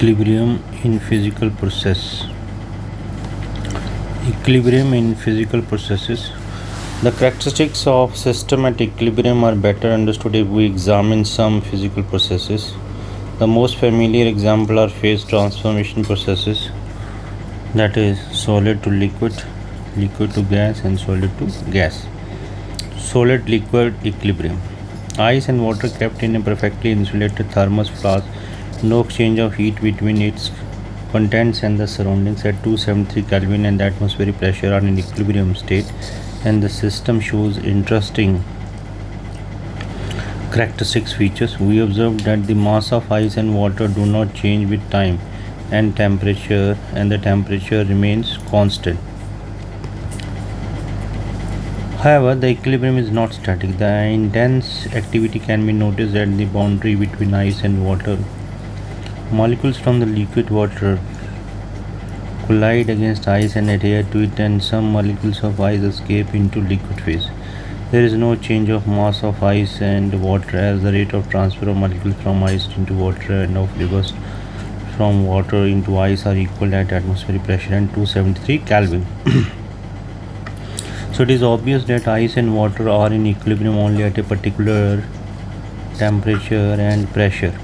Equilibrium in physical process. Equilibrium in physical processes. The characteristics of system at equilibrium are better understood if we examine some physical processes. The most familiar example are phase transformation processes, that is solid to liquid, liquid to gas, and solid to gas. Solid liquid equilibrium. Ice and water kept in a perfectly insulated thermos flask, no exchange of heat between its contents and the surroundings at 273 Kelvin and the atmospheric pressure are in equilibrium state, and the system shows interesting characteristics features. We observed that the mass of ice and water do not change with time and temperature, and the temperature remains constant. However, the equilibrium is not static. The intense activity can be noticed at the boundary between ice and water. Molecules from the liquid water collide against ice and adhere to it, and some molecules of ice escape into liquid phase. There is no change of mass of ice and water, as the rate of transfer of molecules from ice into water and of reverse from water into ice are equal at atmospheric pressure and 273 Kelvin. So it is obvious that ice and water are in equilibrium only at a particular temperature and pressure.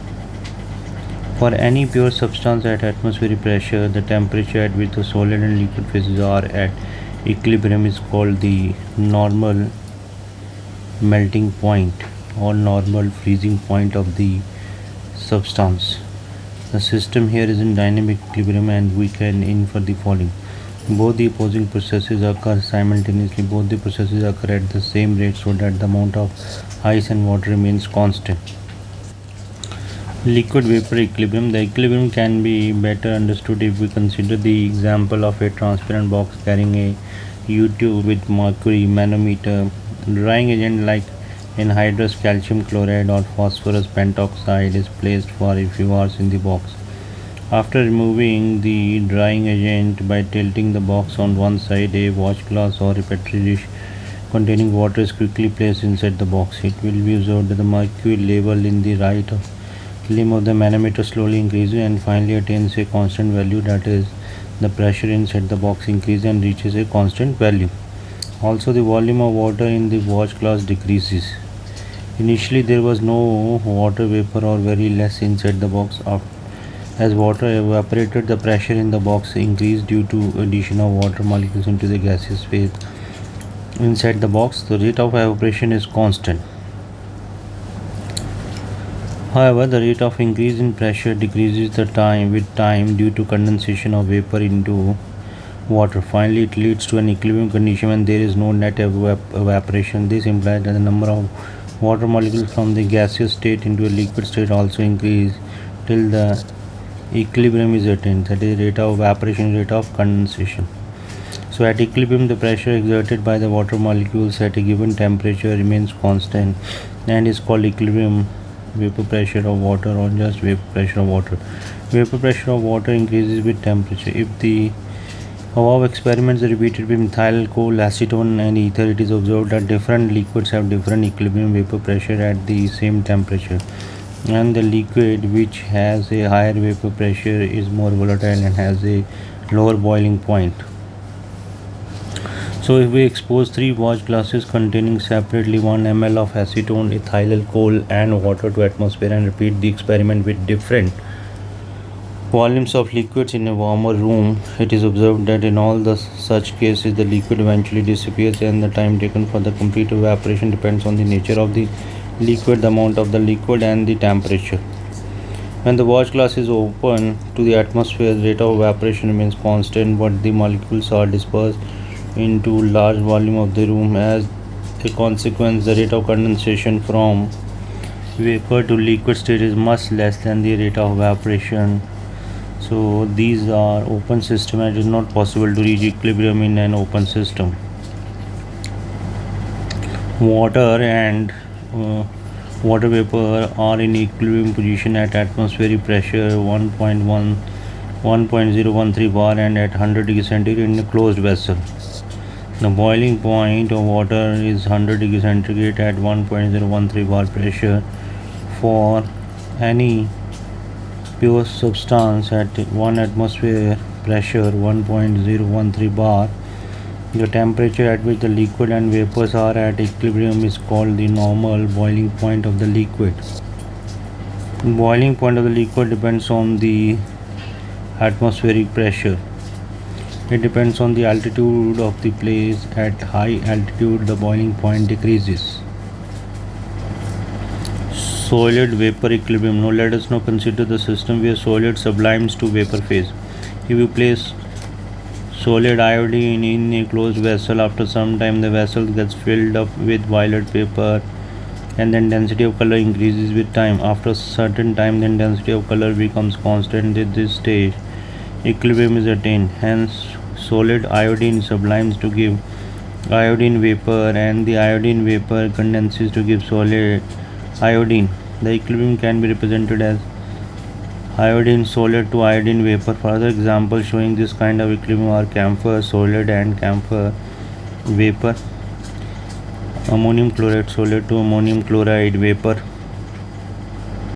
For any pure substance at atmospheric pressure, the temperature at which the solid and liquid phases are at equilibrium is called the normal melting point or normal freezing point of the substance. The system here is in dynamic equilibrium, and we can infer the following. Both the opposing processes occur simultaneously. Both the processes occur at the same rate so that the amount of ice and water remains constant. Liquid vapor equilibrium. The equilibrium can be better understood if we consider the example of a transparent box carrying a U-tube with mercury manometer. Drying agent like anhydrous calcium chloride or phosphorus pentoxide is placed for a few hours in the box. After removing the drying agent by tilting the box on one side, a watch glass or a petri dish containing water is quickly placed inside the box. It will be observed that the mercury level in the right limb of the manometer slowly increases and finally attains a constant value, that is, the pressure inside the box increases and reaches a constant value. Also, the volume of water in the watch glass decreases. Initially, there was no water vapor or very less inside the box. As water evaporated, the pressure in the box increased due to addition of water molecules into the gaseous phase inside the box. The rate of evaporation is constant. However, the rate of increase in pressure decreases with time due to condensation of vapor into water. Finally, it leads to an equilibrium condition when there is no net evaporation. This implies that the number of water molecules from the gaseous state into a liquid state also increase till the equilibrium is attained, that is, rate of evaporation, rate of condensation. So at equilibrium, the pressure exerted by the water molecules at a given temperature remains constant and is called equilibrium vapor pressure of water or just vapor pressure of water. Vapor pressure of water increases with temperature. If the above experiments are repeated with methyl alcohol, acetone, and ether, it is observed that different liquids have different equilibrium vapor pressure at the same temperature, and the liquid which has a higher vapor pressure is more volatile and has a lower boiling point. So if we expose 3 watch glasses containing separately 1 ml of acetone, ethyl alcohol, and water to atmosphere and repeat the experiment with different volumes of liquids in a warmer room, it is observed that in all the such cases the liquid eventually disappears, and the time taken for the complete evaporation depends on the nature of the liquid, the amount of the liquid, and the temperature. When the watch glass is open to the atmosphere, the rate of evaporation remains constant, but the molecules are dispersed into large volume of the room. As a consequence, the rate of condensation from vapor to liquid state is much less than the rate of evaporation. So these are open system, and it is not possible to reach equilibrium in an open system. Water and water vapor are in equilibrium position at atmospheric pressure 1.013 bar and at 100 degrees centigrade in a closed vessel. The boiling point of water is 100 degrees centigrade at 1.013 bar pressure. For any pure substance at 1 atmosphere pressure 1.013 bar. The temperature at which the liquid and vapors are at equilibrium is called the normal boiling point of the liquid. Boiling point of the liquid depends on the atmospheric pressure. It depends on the altitude of the place. At high altitude, the boiling point decreases. Solid vapor equilibrium. Now let us now consider the system where solid sublimes to vapor phase. If you place solid iodine in a closed vessel, after some time the vessel gets filled up with violet vapor and the intensity of color increases with time. After a certain time the intensity of color becomes constant. At this stage equilibrium is attained. Hence solid iodine sublimes to give iodine vapor and the iodine vapor condenses to give solid iodine. The equilibrium can be represented as iodine solid to iodine vapor. Further examples showing this kind of equilibrium are camphor solid and camphor vapor, ammonium chloride solid to ammonium chloride vapor.